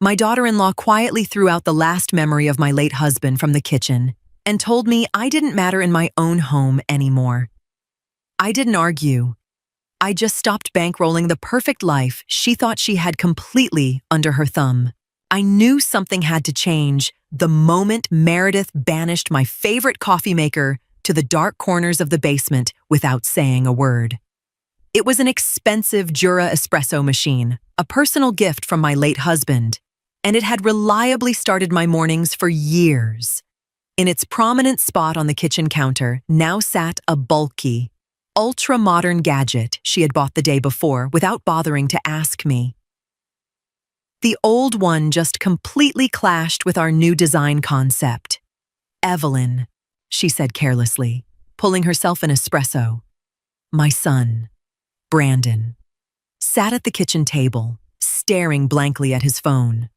My daughter-in-law quietly threw out the last memory of my late husband from the kitchen and told me I didn't matter in my own home anymore. I didn't argue. I just stopped bankrolling the perfect life she thought she had completely under her thumb. I knew something had to change the moment Meredith banished my favorite coffee maker to the dark corners of the basement without saying a word. It was an expensive Jura espresso machine, a personal gift from my late husband, and it had reliably started my mornings for years. In its prominent spot on the kitchen counter now sat a bulky, ultra-modern gadget she had bought the day before without bothering to ask me. The old one just completely clashed with our new design concept. "Evelyn," she said carelessly, pulling herself an espresso. My son, Brandon, sat at the kitchen table, staring blankly at his phone.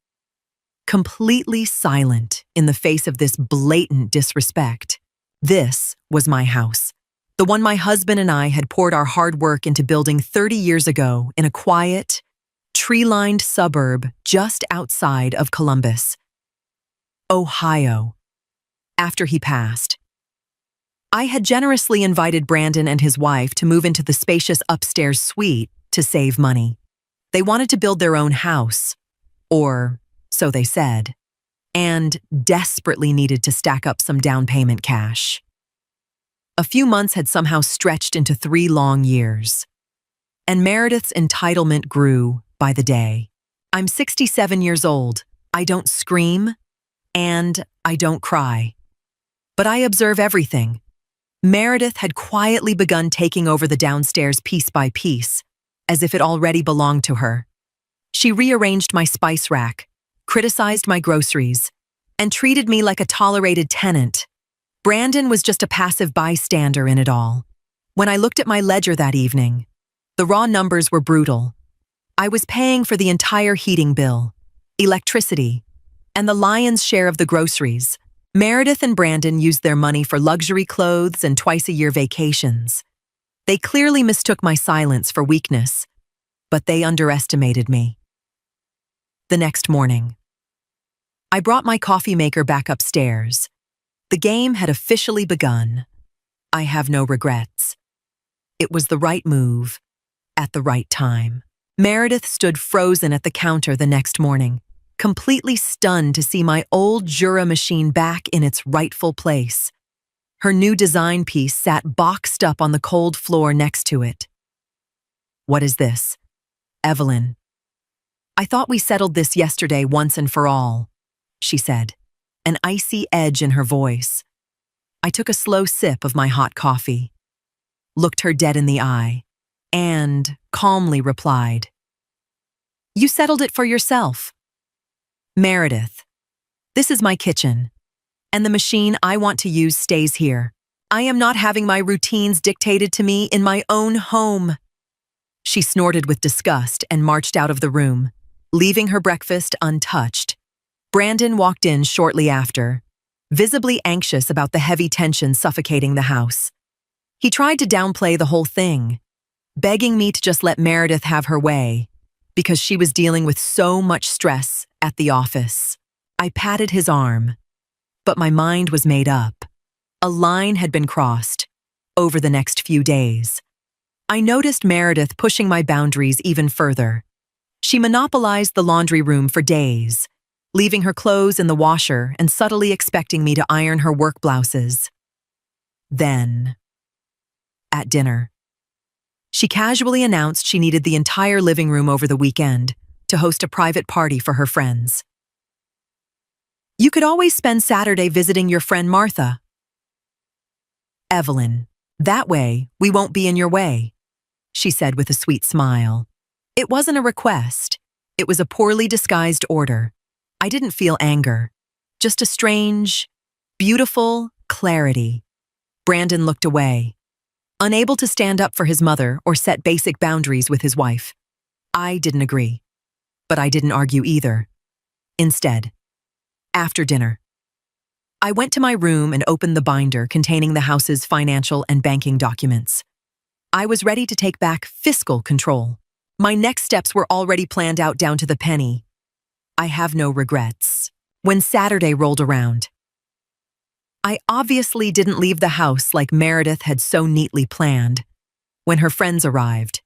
Completely silent in the face of this blatant disrespect. This was my house, the one my husband and I had poured our hard work into building 30 years ago in a quiet, tree-lined suburb just outside of Columbus, Ohio. After he passed, I had generously invited Brandon and his wife to move into the spacious upstairs suite to save money. They wanted to build their own house, or so they said, and desperately needed to stack up some down payment cash. A few months had somehow stretched into 3 long years, and Meredith's entitlement grew by the day. I'm 67 years old. I don't scream, and I don't cry. But I observe everything. Meredith had quietly begun taking over the downstairs piece by piece, as if it already belonged to her. She rearranged my spice rack, criticized my groceries, and treated me like a tolerated tenant. Brandon was just a passive bystander in it all. When I looked at my ledger that evening, the raw numbers were brutal. I was paying for the entire heating bill, electricity, and the lion's share of the groceries. Meredith and Brandon used their money for luxury clothes and twice-a-year vacations. They clearly mistook my silence for weakness, but they underestimated me. The next morning, I brought my coffee maker back upstairs. The game had officially begun. I have no regrets. It was the right move, at the right time. Meredith stood frozen at the counter the next morning, completely stunned to see my old Jura machine back in its rightful place. Her new design piece sat boxed up on the cold floor next to it. "What is this, Evelyn? I thought we settled this yesterday once and for all," she said, an icy edge in her voice. I took a slow sip of my hot coffee, looked her dead in the eye, and calmly replied, "You settled it for yourself. Meredith, this is my kitchen, and the machine I want to use stays here. I am not having my routines dictated to me in my own home." She snorted with disgust and marched out of the room, leaving her breakfast untouched. Brandon walked in shortly after, visibly anxious about the heavy tension suffocating the house. He tried to downplay the whole thing, begging me to just let Meredith have her way, because she was dealing with so much stress at the office. I patted his arm, but my mind was made up. A line had been crossed over the next few days. I noticed Meredith pushing my boundaries even further. She monopolized the laundry room for days, leaving her clothes in the washer and subtly expecting me to iron her work blouses. Then, at dinner, she casually announced she needed the entire living room over the weekend to host a private party for her friends. "You could always spend Saturday visiting your friend Martha, Evelyn. That way, we won't be in your way," she said with a sweet smile. It wasn't a request. It was a poorly disguised order. I didn't feel anger, just a strange, beautiful clarity. Brandon looked away, unable to stand up for his mother or set basic boundaries with his wife. I didn't agree, but I didn't argue either. Instead, after dinner, I went to my room and opened the binder containing the house's financial and banking documents. I was ready to take back fiscal control. My next steps were already planned out down to the penny. I have no regrets. When Saturday rolled around, I obviously didn't leave the house like Meredith had so neatly planned. When her friends arrived,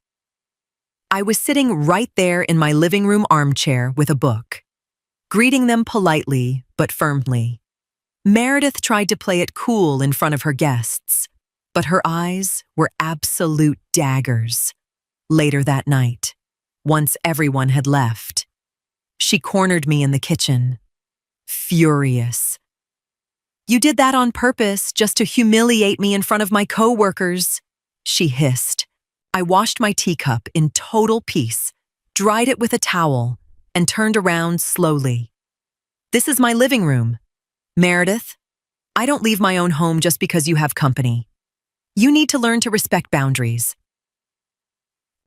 I was sitting right there in my living room armchair with a book, greeting them politely but firmly. Meredith tried to play it cool in front of her guests, but her eyes were absolute daggers. Later that night, once everyone had left, she cornered me in the kitchen, furious. "You did that on purpose just to humiliate me in front of my coworkers," she hissed. I washed my teacup in total peace, dried it with a towel, and turned around slowly. "This is my living room. Meredith, I don't leave my own home just because you have company. You need to learn to respect boundaries."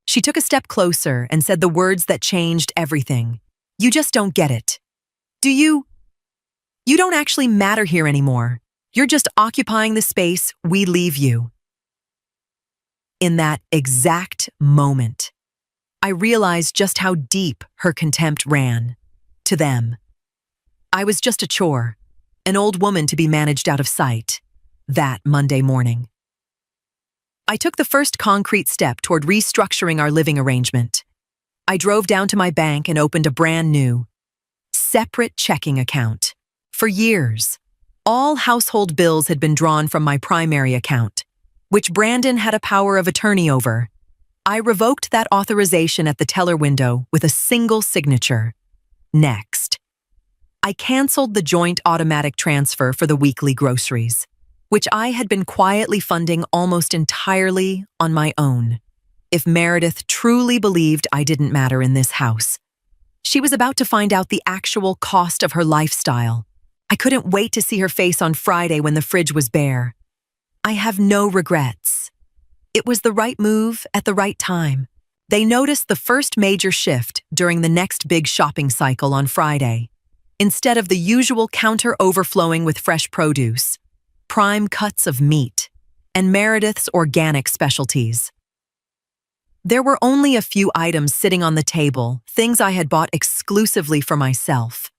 She took a step closer and said the words that changed everything. "You just don't get it. Do you? You don't actually matter here anymore. You're just occupying the space we leave you." In that exact moment, I realized just how deep her contempt ran. To them, I was just a chore, an old woman to be managed out of sight. That Monday morning, I took the first concrete step toward restructuring our living arrangement. I drove down to my bank and opened a brand new, separate checking account. For years, all household bills had been drawn from my primary account, which Brandon had a power of attorney over. I revoked that authorization at the teller window with a single signature. Next, I canceled the joint automatic transfer for the weekly groceries, which I had been quietly funding almost entirely on my own. If Meredith truly believed I didn't matter in this house, she was about to find out the actual cost of her lifestyle. I couldn't wait to see her face on Friday when the fridge was bare. I have no regrets. It was the right move at the right time. They noticed the first major shift during the next big shopping cycle on Friday. Instead of the usual counter overflowing with fresh produce, prime cuts of meat, and Meredith's organic specialties. There were only a few items sitting on the table, things I had bought exclusively for myself.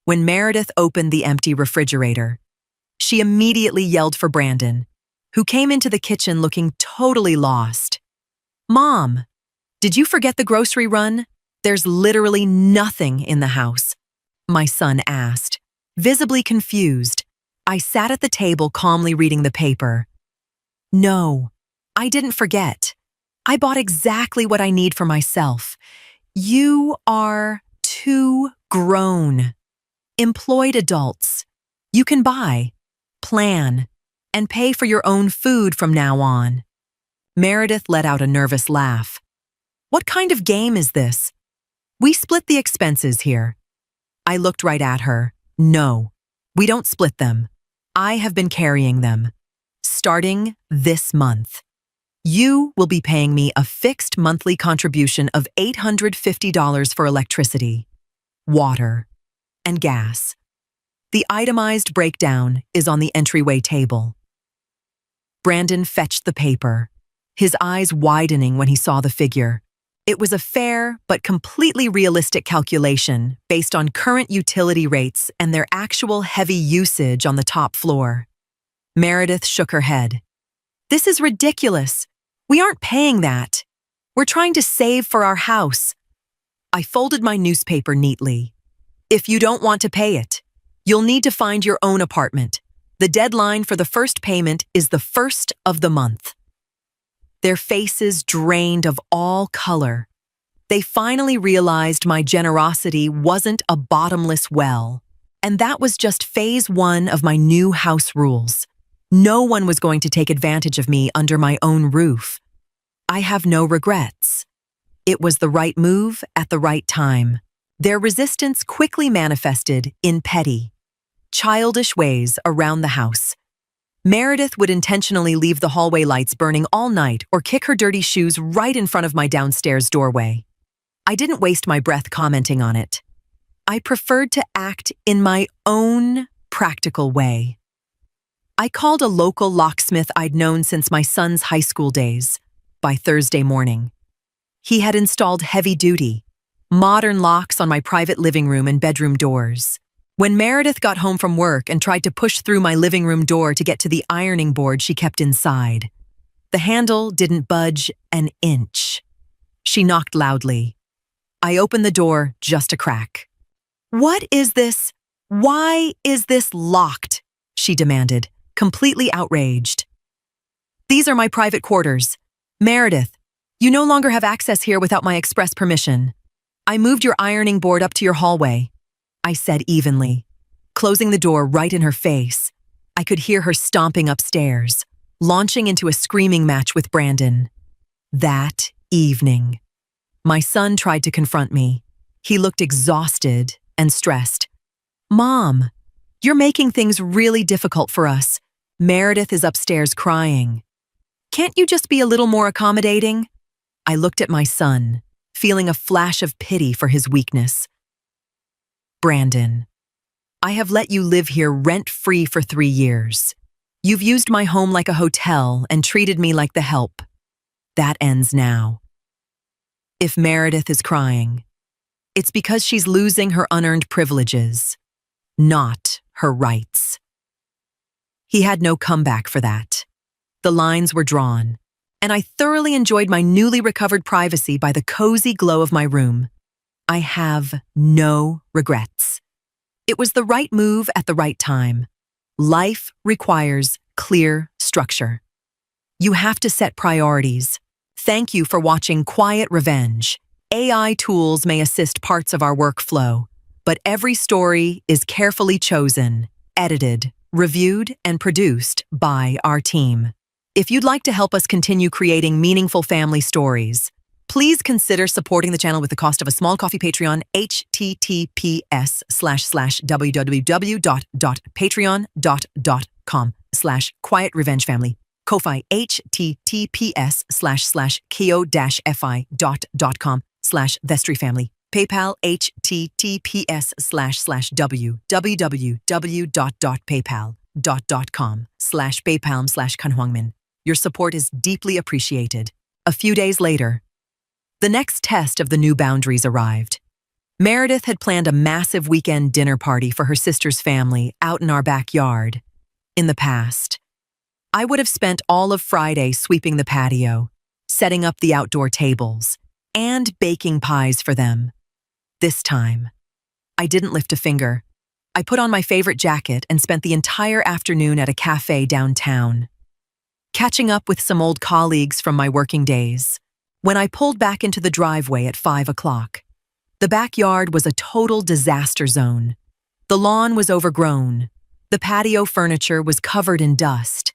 When Meredith opened the empty refrigerator, she immediately yelled for Brandon, who came into the kitchen looking totally lost. "Mom, did you forget the grocery run? There's literally nothing in the house," my son asked, visibly confused. I sat at the table calmly reading the paper. "No, I didn't forget. I bought exactly what I need for myself. You are too grown. Employed adults. You can buy, plan, and pay for your own food from now on." Meredith let out a nervous laugh. "What kind of game is this? We split the expenses here." I looked right at her. "No, we don't split them. I have been carrying them. Starting this month, you will be paying me a fixed monthly contribution of $850 for electricity, water, and gas. The itemized breakdown is on the entryway table." Brandon fetched the paper, his eyes widening when he saw the figure. It was a fair but completely realistic calculation based on current utility rates and their actual heavy usage on the top floor. Meredith shook her head. "This is ridiculous. We aren't paying that. We're trying to save for our house." I folded my newspaper neatly. "If you don't want to pay it, you'll need to find your own apartment. The deadline for the first payment is the 1st of the month." Their faces drained of all color. They finally realized my generosity wasn't a bottomless well, and that was just phase 1 of my new house rules. No one was going to take advantage of me under my own roof. I have no regrets. It was the right move at the right time. Their resistance quickly manifested in petty, childish ways around the house. Meredith would intentionally leave the hallway lights burning all night or kick her dirty shoes right in front of my downstairs doorway. I didn't waste my breath commenting on it. I preferred to act in my own practical way. I called a local locksmith I'd known since my son's high school days. By Thursday morning, he had installed heavy-duty, modern locks on my private living room and bedroom doors. When Meredith got home from work and tried to push through my living room door to get to the ironing board she kept inside, the handle didn't budge an inch. She knocked loudly. I opened the door just a crack. "What is this? Why is this locked?" she demanded, completely outraged. "These are my private quarters. Meredith, you no longer have access here without my express permission. I moved your ironing board up to your hallway," I said evenly, closing the door right in her face. I could hear her stomping upstairs, launching into a screaming match with Brandon. That evening, my son tried to confront me. He looked exhausted and stressed. "Mom, you're making things really difficult for us. Meredith is upstairs crying. Can't you just be a little more accommodating?" I looked at my son, feeling a flash of pity for his weakness. "Brandon, I have let you live here rent-free for 3 years. You've used my home like a hotel and treated me like the help. That ends now. If Meredith is crying, it's because she's losing her unearned privileges, not her rights." He had no comeback for that. The lines were drawn, and I thoroughly enjoyed my newly recovered privacy by the cozy glow of my room. I have no regrets. It was the right move at the right time. Life requires clear structure. You have to set priorities. Thank you for watching Quiet Revenge. AI tools may assist parts of our workflow, but every story is carefully chosen, edited, reviewed, and produced by our team. If you'd like to help us continue creating meaningful family stories, please consider supporting the channel with the cost of a small coffee. Patreon, https://www.patreon.com/Quiet Revenge Family. Ko-fi, https://ko-fi.com/Vestry Family. PayPal, https://www.paypal.com/Baypalm/Kanhuangmin. Your support is deeply appreciated. A few days later, the next test of the new boundaries arrived. Meredith had planned a massive weekend dinner party for her sister's family out in our backyard. In the past, I would have spent all of Friday sweeping the patio, setting up the outdoor tables, and baking pies for them. This time, I didn't lift a finger. I put on my favorite jacket and spent the entire afternoon at a cafe downtown, catching up with some old colleagues from my working days. When I pulled back into the driveway at 5 o'clock, the backyard was a total disaster zone. The lawn was overgrown, the patio furniture was covered in dust,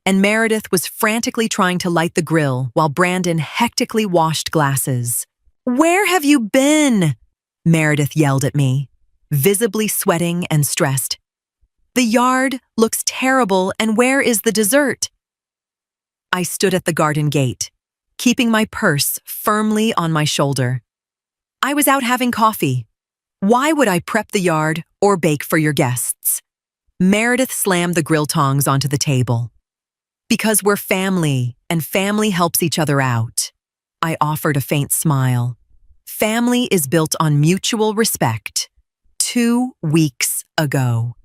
and Meredith was frantically trying to light the grill while Brandon hectically washed glasses. "Where have you been?" Meredith yelled at me, visibly sweating and stressed. "The yard looks terrible, and where is the dessert?" I stood at the garden gate, keeping my purse firmly on my shoulder. "I was out having coffee. Why would I prep the yard or bake for your guests?" Meredith slammed the grill tongs onto the table. "Because we're family, and family helps each other out." I offered a faint smile. "Family is built on mutual respect. 2 weeks ago,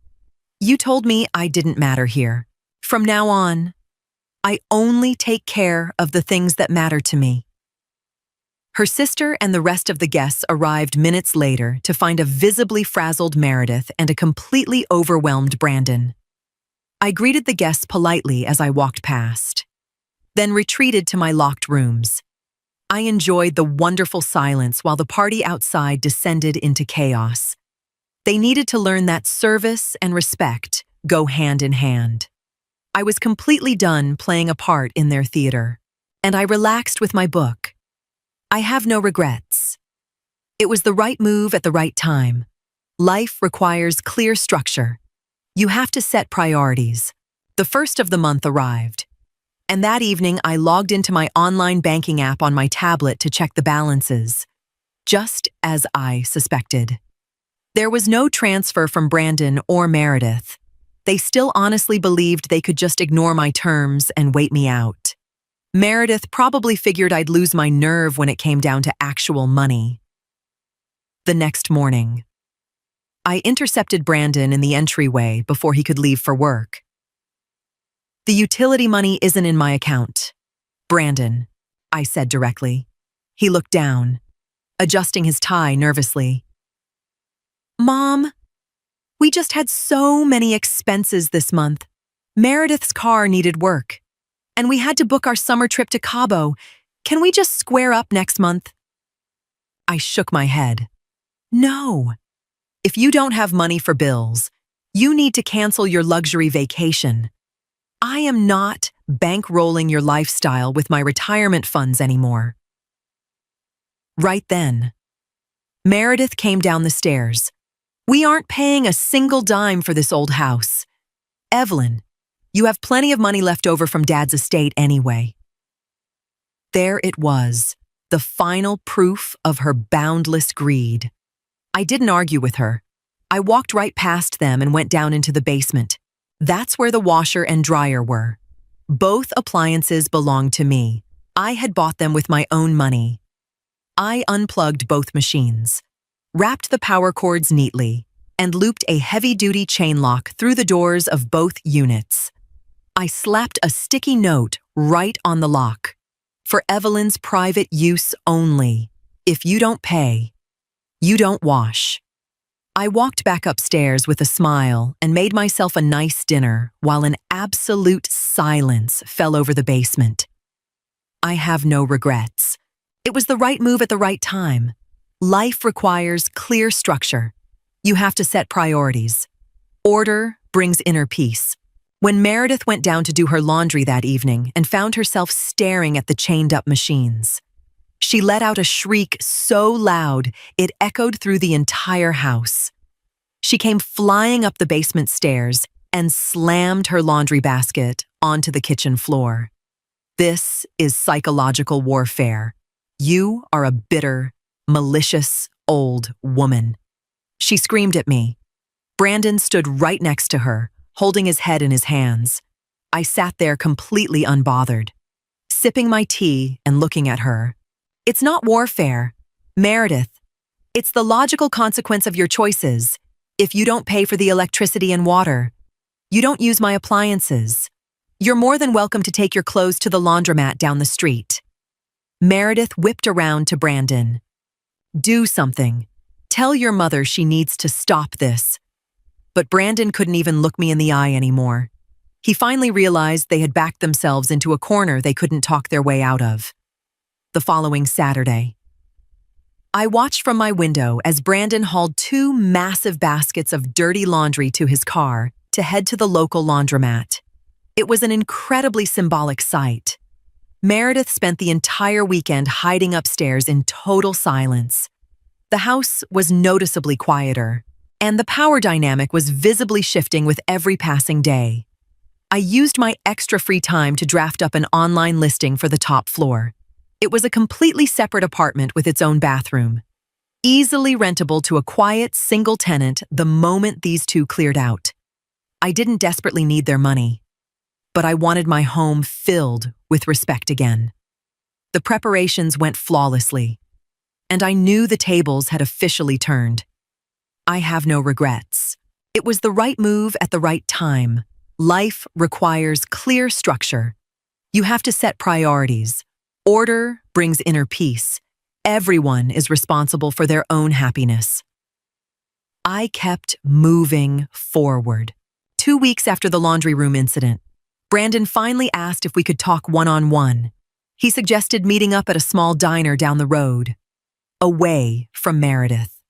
you told me I didn't matter here. From now on, I only take care of the things that matter to me." Her sister and the rest of the guests arrived minutes later to find a visibly frazzled Meredith and a completely overwhelmed Brandon. I greeted the guests politely as I walked past, then retreated to my locked rooms. I enjoyed the wonderful silence while the party outside descended into chaos. They needed to learn that service and respect go hand in hand. I was completely done playing a part in their theater, and I relaxed with my book. I have no regrets. It was the right move at the right time. Life requires clear structure. You have to set priorities. The first of the month arrived, and that evening I logged into my online banking app on my tablet to check the balances, just as I suspected. There was no transfer from Brandon or Meredith. They still honestly believed they could just ignore my terms and wait me out. Meredith probably figured I'd lose my nerve when it came down to actual money. The next morning, I intercepted Brandon in the entryway before he could leave for work. "The utility money isn't in my account, Brandon," I said directly. He looked down, adjusting his tie nervously. "Mom, we just had so many expenses this month. Meredith's car needed work, and we had to book our summer trip to Cabo. Can we just square up next month?" I shook my head. "No. If you don't have money for bills, you need to cancel your luxury vacation. I am not bankrolling your lifestyle with my retirement funds anymore." Right then, Meredith came down the stairs. "We aren't paying a single dime for this old house. Evelyn, you have plenty of money left over from Dad's estate anyway." There it was, the final proof of her boundless greed. I didn't argue with her. I walked right past them and went down into the basement. That's where the washer and dryer were. Both appliances belonged to me. I had bought them with my own money. I unplugged both machines, wrapped the power cords neatly, and looped a heavy-duty chain lock through the doors of both units. I slapped a sticky note right on the lock. "For Evelyn's private use only. If you don't pay, you don't wash." I walked back upstairs with a smile and made myself a nice dinner while an absolute silence fell over the basement. I have no regrets. It was the right move at the right time. Life requires clear structure. You have to set priorities. Order brings inner peace. When Meredith went down to do her laundry that evening and found herself staring at the chained-up machines, she let out a shriek so loud it echoed through the entire house. She came flying up the basement stairs and slammed her laundry basket onto the kitchen floor. "This is psychological warfare. You are a bitter, malicious, old woman," she screamed at me. Brandon stood right next to her, holding his head in his hands. I sat there completely unbothered, sipping my tea and looking at her. "It's not warfare, Meredith. It's the logical consequence of your choices. If you don't pay for the electricity and water, you don't use my appliances, you're more than welcome to take your clothes to the laundromat down the street." Meredith whipped around to Brandon. "Do something. Tell your mother she needs to stop this." But Brandon couldn't even look me in the eye anymore. He finally realized they had backed themselves into a corner they couldn't talk their way out of. The following Saturday, I watched from my window as Brandon hauled 2 massive baskets of dirty laundry to his car to head to the local laundromat. It was an incredibly symbolic sight. Meredith spent the entire weekend hiding upstairs in total silence. The house was noticeably quieter, and the power dynamic was visibly shifting with every passing day. I used my extra free time to draft up an online listing for the top floor. It was a completely separate apartment with its own bathroom, easily rentable to a quiet, single tenant the moment these two cleared out. I didn't desperately need their money, but I wanted my home filled with respect again. The preparations went flawlessly, and I knew the tables had officially turned. I have no regrets. It was the right move at the right time. Life requires clear structure. You have to set priorities. Order brings inner peace. Everyone is responsible for their own happiness. I kept moving forward. 2 weeks after the laundry room incident, Brandon finally asked if we could talk one-on-one. He suggested meeting up at a small diner down the road, away from Meredith.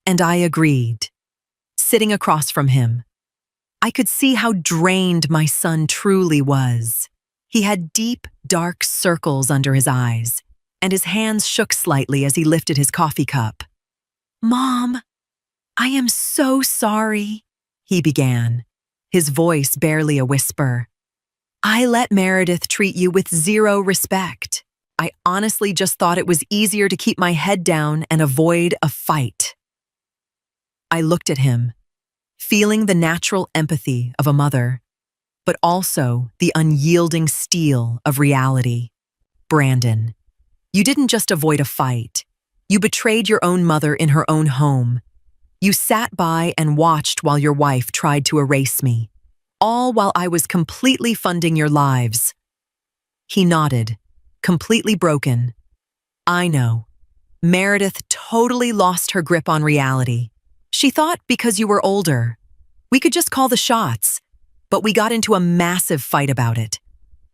And I agreed. Sitting across from him, I could see how drained my son truly was. He had deep, dark circles under his eyes, and his hands shook slightly as he lifted his coffee cup. "Mom, I am so sorry," he began, his voice barely a whisper. "I let Meredith treat you with zero respect. I honestly just thought it was easier to keep my head down and avoid a fight." I looked at him, feeling the natural empathy of a mother, but also the unyielding steel of reality. "Brandon, you didn't just avoid a fight. You betrayed your own mother in her own home. You sat by and watched while your wife tried to erase me, all while I was completely funding your lives. He nodded, completely broken. I know. Meredith totally lost her grip on reality. She thought because you were older, we could just call the shots, but we got into a massive fight about it.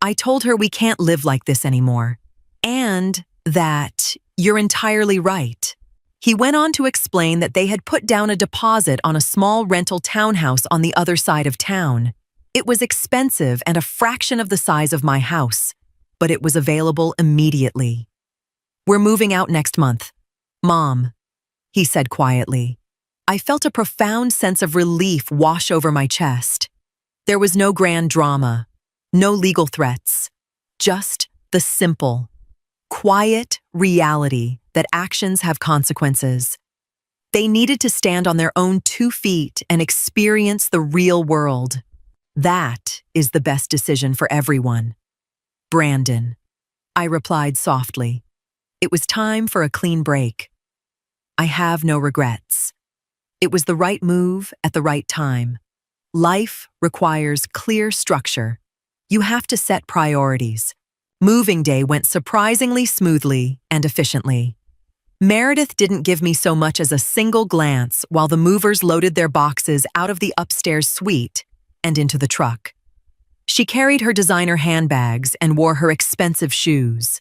I told her we can't live like this anymore, and that you're entirely right. He went on to explain that they had put down a deposit on a small rental townhouse on the other side of town. It was expensive and a fraction of the size of my house, but it was available immediately. We're moving out next month. Mom, he said quietly. I felt a profound sense of relief wash over my chest. There was no grand drama, no legal threats, just the simple, quiet reality that actions have consequences. They needed to stand on their own 2 feet and experience the real world. That is the best decision for everyone. Brandon, I replied softly. It was time for a clean break. I have no regrets. It was the right move at the right time. Life requires clear structure. You have to set priorities. Moving day went surprisingly smoothly and efficiently. Meredith didn't give me so much as a single glance while the movers loaded their boxes out of the upstairs suite and into the truck. She carried her designer handbags and wore her expensive shoes.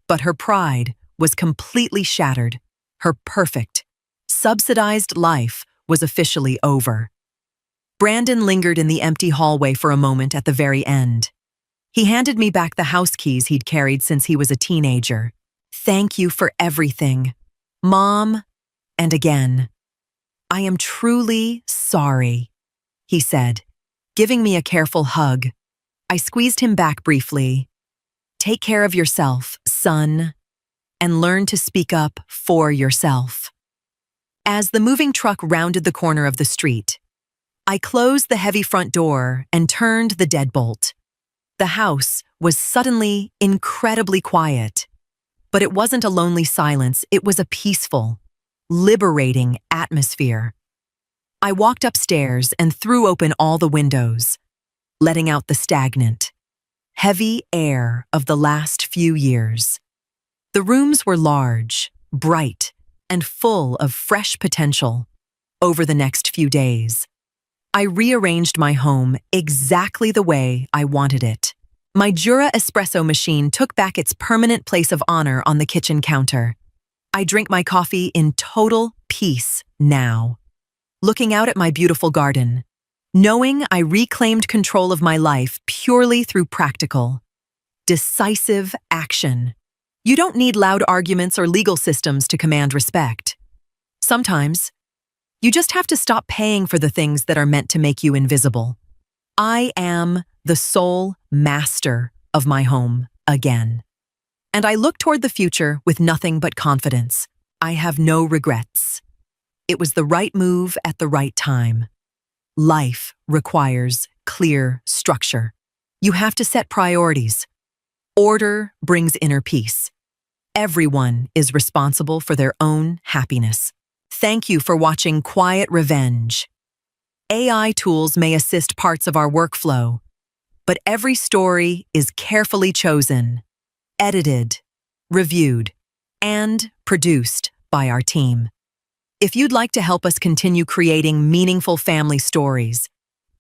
But her pride was completely shattered. Her perfect, subsidized life was officially over. Brandon lingered in the empty hallway for a moment at the very end. He handed me back the house keys he'd carried since he was a teenager. Thank you for everything, Mom, and again. I am truly sorry, he said, giving me a careful hug. I squeezed him back briefly. Take care of yourself, son, and learn to speak up for yourself. As the moving truck rounded the corner of the street, I closed the heavy front door and turned the deadbolt. The house was suddenly incredibly quiet. But it wasn't a lonely silence, it was a peaceful, liberating atmosphere. I walked upstairs and threw open all the windows, letting out the stagnant, heavy air of the last few years. The rooms were large, bright, and full of fresh potential. Over the next few days, I rearranged my home exactly the way I wanted it. My Jura espresso machine took back its permanent place of honor on the kitchen counter. I drink my coffee in total peace now, looking out at my beautiful garden, knowing I reclaimed control of my life purely through practical, decisive action. You don't need loud arguments or legal systems to command respect. Sometimes, you just have to stop paying for the things that are meant to make you invisible. I am the sole master of my home again. And I look toward the future with nothing but confidence. I have no regrets. It was the right move at the right time. Life requires clear structure. You have to set priorities. Order brings inner peace. Everyone is responsible for their own happiness. Thank you for watching Quiet Revenge. AI tools may assist parts of our workflow, but every story is carefully chosen, edited, reviewed, and produced by our team. If you'd like to help us continue creating meaningful family stories,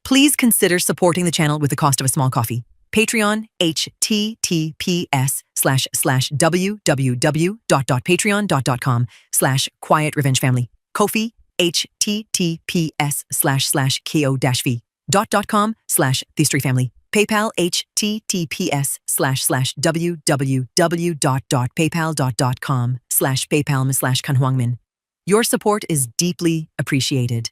please consider supporting the channel with the cost of a small coffee. Patreon, https://www.patreon.com/Quiet Revenge Family. Ko-fi, https://ko-fi.com/These3Family. PayPal, https://www.paypal.com/PayPalm/Kanhuangmin. Your support is deeply appreciated.